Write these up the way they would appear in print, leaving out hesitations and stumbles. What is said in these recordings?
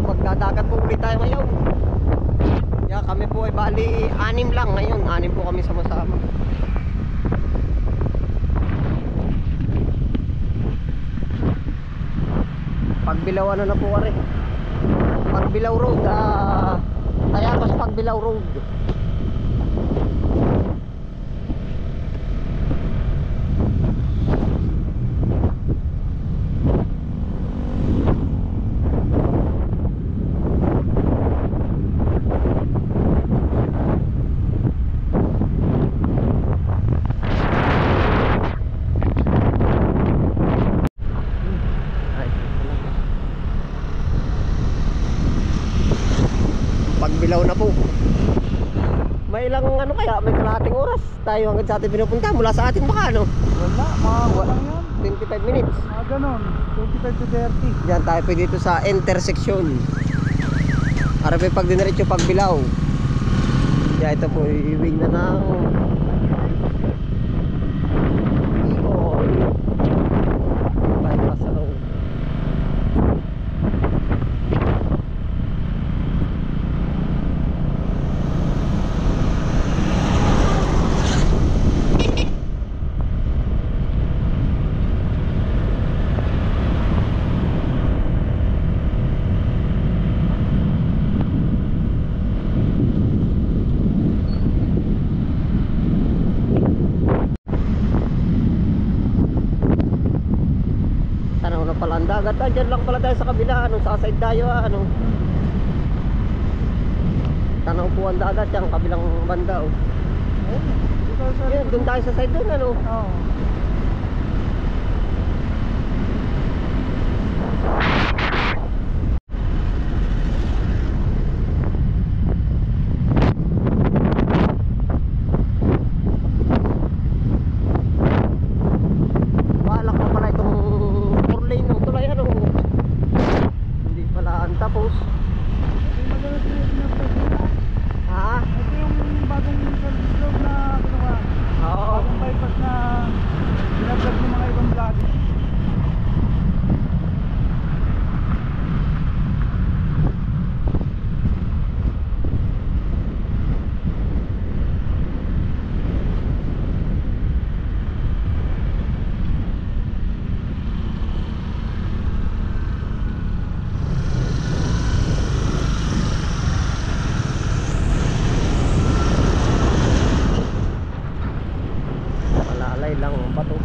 magdadagat po ulit tayo ngayon. Kaya kami po ay bali 6 lang ngayon. 6 po kami sama-sama. Pagbilaw ano na po kare? Pagbilaw road. Tayabas Pagbilaw road. Pagbilaw na po. May ilang ano kaya, may kalahating oras tayo hanggang sa atin pinupunta mula sa atin baka ano? Wala lang yan. 25 minutes. Ganon, 25 to 30. Diyan tayo po dito sa intersection. Arabi pag diniretso Pagbilaw. Kaya ito po iwing na ng Bicol. Bypass road. Tanaw na pala ang dagat. Diyan lang pala tayo sa kabila. Anong sa side tayo ano? Tanaw po ang dagat. Yung kabilang banda oh. Yan, doon tayo sa side doon ano? Oo. Balak mo pala itong 4 lane ng tulay ano? Hindi pala ang tapos. Ha? Ito yung bagong service road na kinuha. Oo. Bagong bypass na binablog ng mga ibang vlog. Malalay lang ang bato.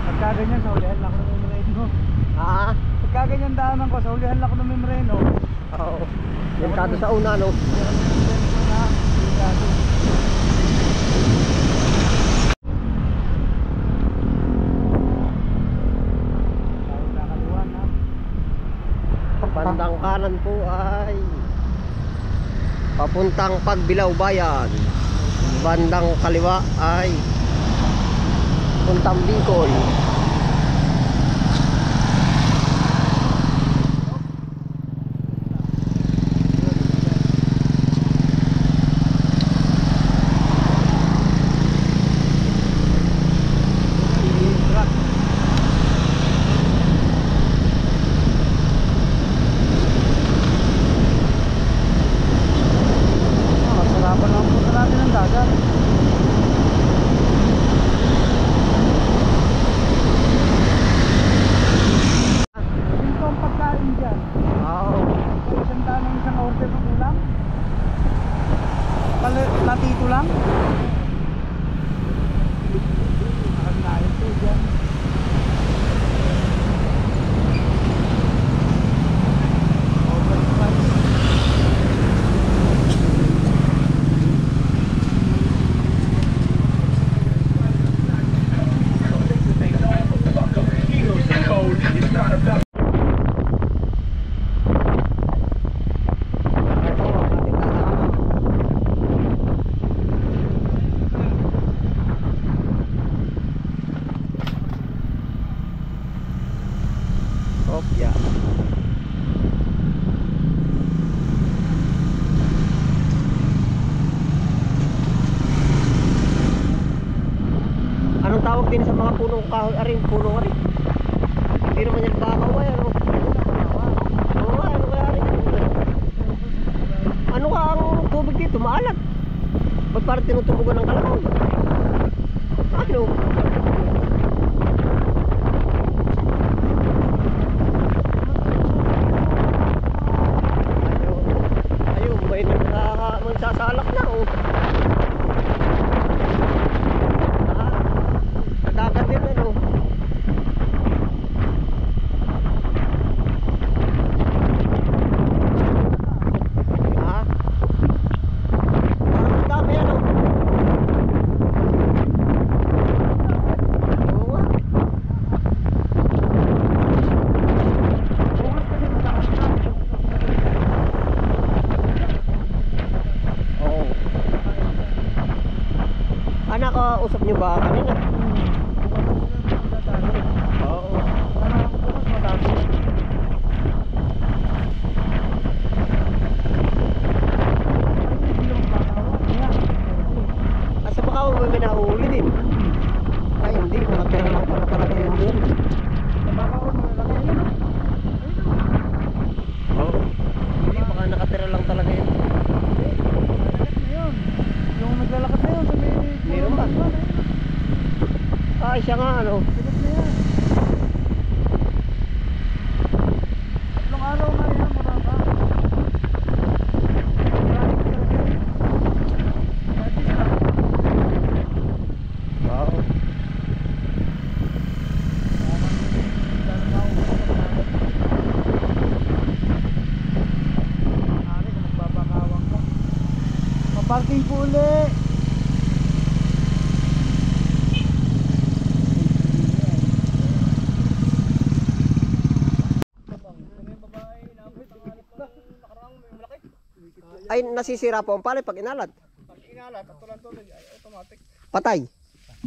Pagka ganyan sa ulihan lang ako ng Memoreno. Ha? Pagka ganyan daanan ko sa ulihan lang ako ng Memoreno. Oo. Yung kado sa una no? Bandang kanan po ay papuntang Pagbilaw Bayan. Bandang kaliwa ay puntang Bicol. Masarapan lang po natin ang dagat. Dito ang pagkain dyan. Oo. Isang daan ng isang order ng ulam. Platito lang. Ang nain po dyan. Overpriced. Kopya. Anong tawag din sa mga punong kahoy? Aring punong aring. Hindi naman yung bakaw. tinutubugan ng kalabaw. Ano? Ayun, may magsasalak na oh. Nagagat din ano. Ha? Parang ang dami ano. Oo nga. Oo. Anak, usap niyo ba kanina? Oo. Asa baka mo may nahuli din? Ay hindi, nakatira lang pala talaga yun doon. Oo. Hindi, baka nakatira lang talaga yun. Yung naglalakad na yun sa may... Meron ba? Ay, siya nga ano. Sigat na yan. Tatlong araw nga yan, maraba. Maraming talaga yan. Dati siya. Wow. Ari, kung magbabakawang ka. Maparking po ulit. Ay, nasisira po ang palay pag inalat. Pag inalat, at tulang tubig, ay automatic. Patay.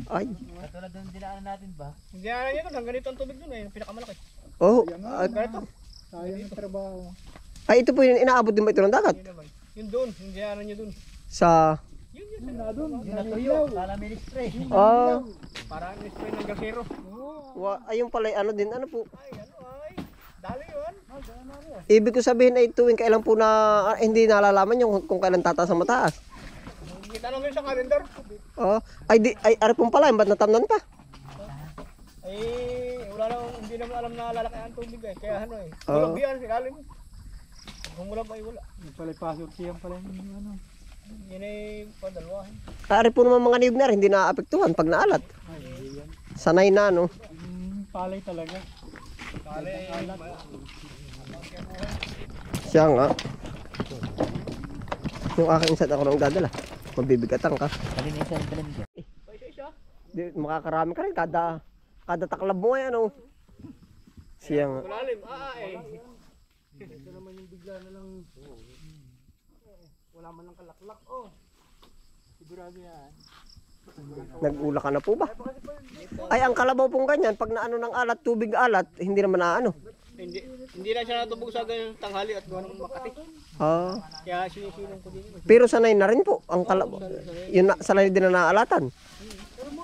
Ay. Katulad ng dinaanan natin ba? Hindi na niya doon, hanggang dito ang tubig doon eh, yung pinakamalaki. Oh. Ganito. Sayang ang trabaho. Ay, ito po yung inaabot din ba ito ng dagat? Yun naman. Yun doon, hindi na niya doon. Sa... Yun na doon. Natuyo, kala may spray. Ah. Parang spray ng gasero. Ay, yung palay, ano din, ano po? Ay, ano ay. Dali yun. Ibig ko sabihin ay tuwing kailan po na hindi nalalaman yung kung kailan tataas ang mataas. Kita namin sa calendar. Oh. Ay, ari pong palay, ba't natamnan pa? Ay, wala na, hindi naman alam na lalaki ang tubig eh. Kaya ano eh. Oo. Bulog yan, ilalim. Kung wala pa ay wala. Yung pala password siya pala yung ano. Yun ay padalwahin. Ari po naman mga niyog na rin, hindi naapektuhan pag naalat. Ay, hindi yan. Sanay na, no? Palay talaga. Kali ay Siya nga. Yung aking isat ako nang dadala. Mabibigatan ka. Kalinisan ka lang dyan. isa-isa. Di, makakarami ka rin kada taklab mo ay ano. Siya nga. Malalim. Eh. Ito naman yung bigla na lang. Wala man lang kalaklak. Oh. Sigurado yan. Nag-ula ka na po ba? Ay, ang kalabaw pong ganyan, pag naano ng alat, tubig alat, hindi naman naano. Hindi na siya natubog sa ganyan tanghali at gawa ng Makati. Ah. Kaya sinisilong ko din. Pero sanay na rin po ang kalabaw. Yun na, sanay din na naalatan.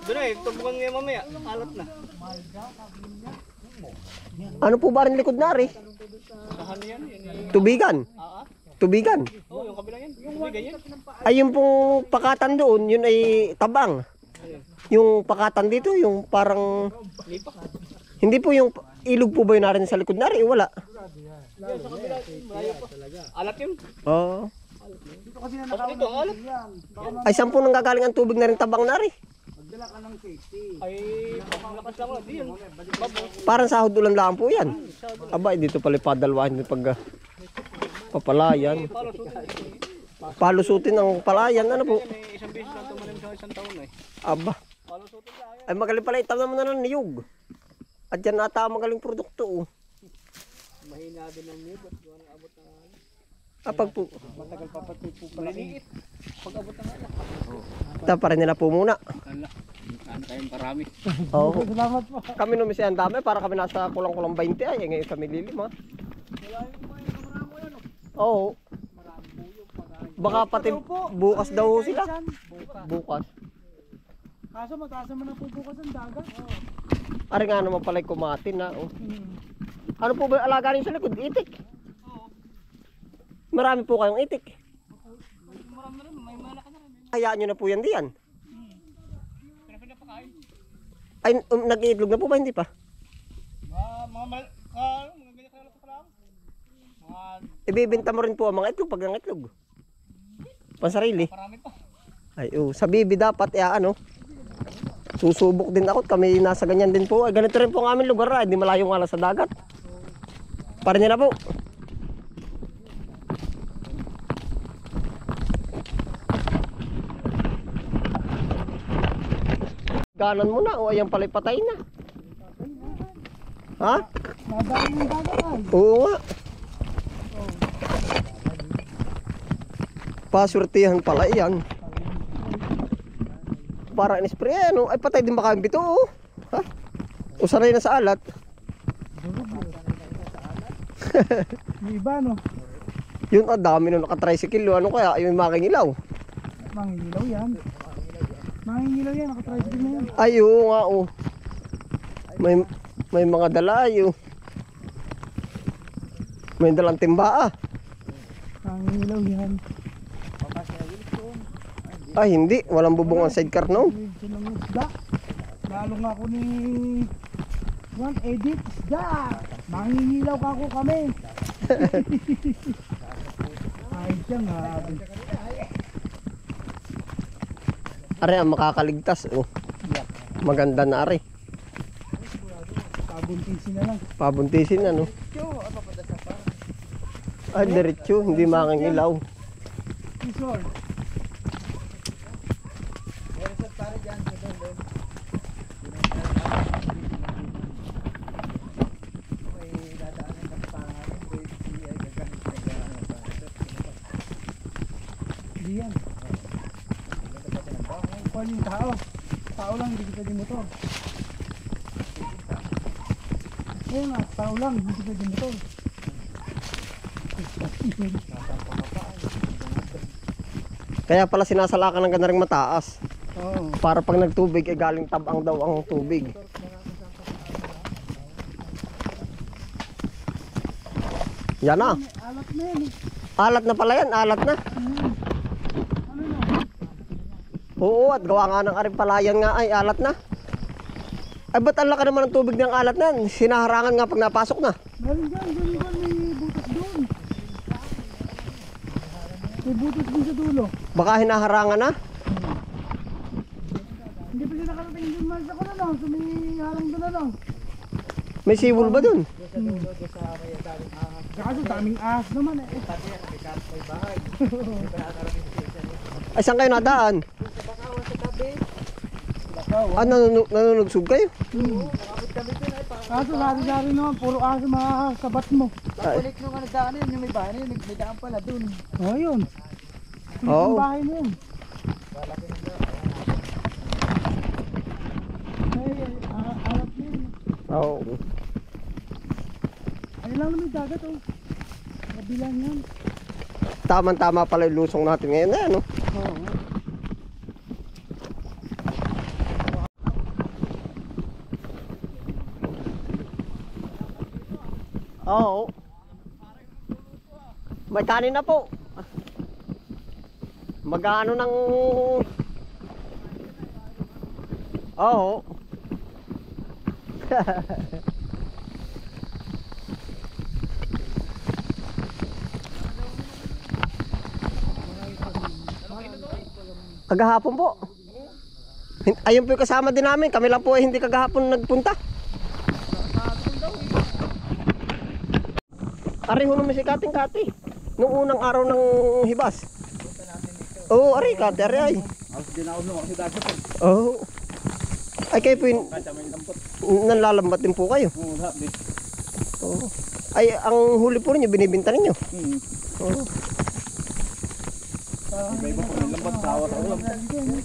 Doon eh, tubugan ngayon mamaya. Alat na. Ano po ba rin likod na rin? Saan yan? Yan eh. Tubigan. Tubigan. Oh, yung kabila yan. Tubig ganyan. Ay, yung pong pakatan doon, yun ay tabang. Yung pakatan dito, yung parang... Lipa. Hindi po yung ilog po ba yun narin sa likod na rin? Wala. Yan sa kabila. Malayo pa. Alat yun. Oo. Dito kasi na Tapos dito, alat. yan. Ay, saan po nanggagaling ang tubig na rin tabang na rin? Magdala ka ng safety. Ay, lakas lang. Di yun. Babo. Parang sahod ulan lang po yan. Aba, dito pala padalwahan din pag papalayan. Palo sutin. Palusutin ang palayan, ano po? Yan eh, isang beses lang tumalim sa isang taon eh. Aba, Palo sutin lang. ay magaling pala itam naman na ng niyog. At dyan ata ang magaling produkto. Oh. Mahina din ang niyog at gawa ng abot na Pag po, Matagal pa pati po pala. maliliit. Pag abot na nga. taparin nila po muna. Kala. Ano kayong parami. Oo. Salamat po. Kami numisi ang dami para kami nasa kulang-kulang 20 ay ngayon kami lilim ha. Oo. Baka pati bukas daw sila. Bukas. Kaso mataas naman ang pupukas ang dagat. Ari nga naman pala kumatin na. Oh. Ano po ba alaga niyo sa likod? Itik. Marami po kayong itik. Hayaan nyo na po yan diyan. Ay, nag-iitlog na po ba? Hindi pa? Mga ganyan kalala pa lang. Ibibenta mo rin po ang mga itlog pag ang itlog. Pansarili. Marami pa. Ay, sa bibi dapat, susubok din ako. Kami nasa ganyan din po. Ay, ganito rin po ang aming lugar. Hindi malayong alas sa dagat. Para nila po. Ganan mo na. O, ayan pala'y patay na. Ha? Nadaan yung dagat ay. Oo nga. Pasurtihan pala yan. Para in-spray ano. Ay patay din baka yung bito oh. Ha? O sanay na sa alat. Yung iba no. Yun dami nung naka-tricycle. Ano kaya yung makingilaw? Mangingilaw yan. Mangingilaw yan. Nakatricycle na yan. Ay oo nga oh. May mga dalayo. May dalang timba ah. Mangingilaw yan. Ay hindi. Walang bubong ang sidecar no. Medyo ng isda. Lalo nga ako ni Juan Edit isda. Mangingilaw ka ako kami. Ay siya nga. Are ang makakaligtas oh. Maganda na are. Pabuntisin na lang. Pabuntisin ano. Ay diretso. Hindi makingilaw. Resort. Hindi yan. Kuhan yung tao. Tao lang, hindi pwede motor. Ayun nga, tao lang, hindi pwede motor. Kaya pala sinasalakan ng ganda ring mataas. Oo. Para pag nagtubig ay galing tabang daw ang tubig. Yan na. Alat na yan eh. Alat na pala yan. Alat na. Ano na? Oo at gawa nga ng aring palayan nga ay alat na. Ay ba't ang laki naman ng tubig ng alat na yan? Sinaharangan nga pag napasok na. Meron dyan, may butas doon. May butas din sa dulo. Baka hinaharangan na. Hindi pa siya nakarating dun man sa ko na lang. So may harang doon na lang. May siwol ba dun? Kaso daming ahas naman eh. Ay saan kayo nadaan? Ah nanunugsog kayo? Kaso lari-lari naman, puro ahas mga sabat mo. Ulit nung ano daan yun, yung may bahay na yun, may daan pala dun. Oh yun. Oo. Yung bahay mo yun. Ay, alat mo yun. Oo. Ayun lang naman yung dagat oh. Kabilang yan. Tama-tama pala yung lusong natin ngayon na ano. Oo. Oo. May kanin na po. Mag-ano ng... Oo. Kagahapon po. Ayun po yung kasama din namin. Kami lang po ay hindi kagahapon nagpunta. Ari ho naman si Kating Kati. Nung unang araw ng hibas. Oo, ari Kati, ari ay. Oo. Ay kayo po yung nanlalambat din po kayo. Oo. Ay, ang huli po ninyo, binibinta ninyo. Oo.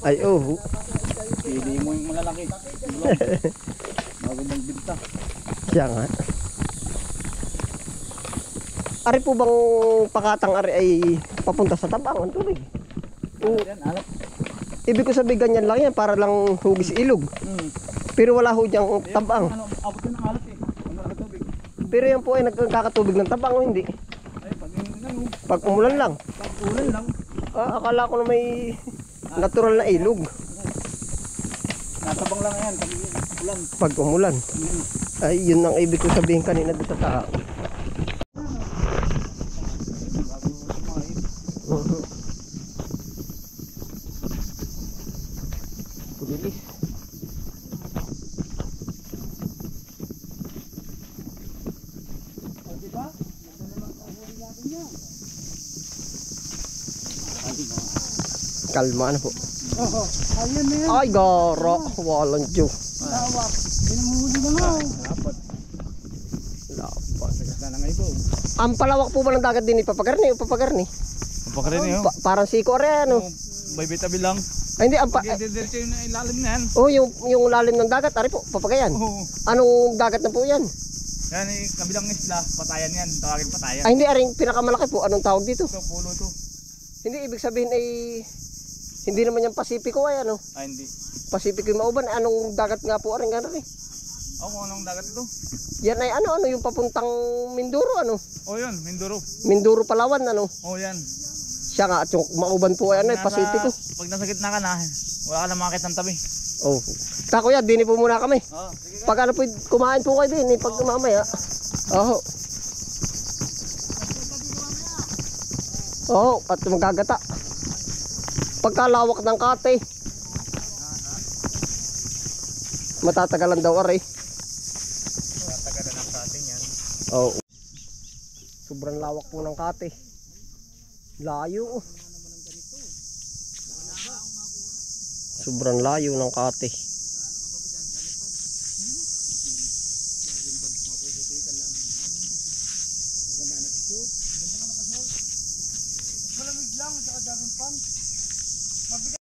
Ay, oo. Pili mo yung malalaki. Bago magbinta. Siya nga. Ari po bang pakatang ari ay papunta sa tabang ang tubig? Oo. Ibig ko sabihin ganyan lang yan para lang hugis ilog. Pero wala ho diyang tabang. Ano, abot yun ng alat eh. Ano ang tubig? Pero yan po ay nagkakatubig ng tabang o hindi? Ay, pag yun lang. Pag umulan lang. Pag ulan lang. Ah, akala ko na may natural na ilog. Natabang lang yan. Pag ulan. Pag umulan. Ay, yun ang ibig ko sabihin kanina doon sa tao. Pudilis. Kalma na po. Oo. Ayan na yan. Ay, gara. Walang Diyo. Lawak. Pinamuli na nga. Dapat. Laban. Sagat na ng ibo. Ang palawak po ba ng dagat din ipapagarni o papagarni? Pagpakarin niyo. Parang siko rin ano. Bay-bay-tabi lang. Ay, hindi. Ang Pag diretso yung ilalim na yan. oh, yung lalim ng dagat. Ari po, papagayan. Oo. Anong dagat na po yan? Yan eh, kabilang isla. Patayan yan. Tawagin patayan. Ay, hindi. Aring pinakamalaki po. Anong tawag dito? Ito, pulo to. Hindi, ibig sabihin ay hindi naman yung Pasipiko ay ano. Ah, hindi. Pasipiko yung mauban. Anong dagat nga po aring gano'n eh. Kung anong dagat ito? Yan ay ano yung papuntang Mindoro ano. Oh, yun. Mindoro. Mindoro Palawan ano. Oh, yan. Siya nga at yung mauban po ay ano Nasa- Pasipiko. Pag nasa gitna ka na, wala ka na makakita ng tabi. Oh. Ta kuya, dini po muna kami. Oh, sige. Pag ano po kumain po kayo din pag mamaya. Oo. Oo, at magagata. Pagkalawak ng kate. Matatagalan daw aray. Tagalan ng atin yan. Oo. Sobrang lawak po ng kate. Layo. Sobrang layo ng kate. Malamig lang. Saka dagang pan.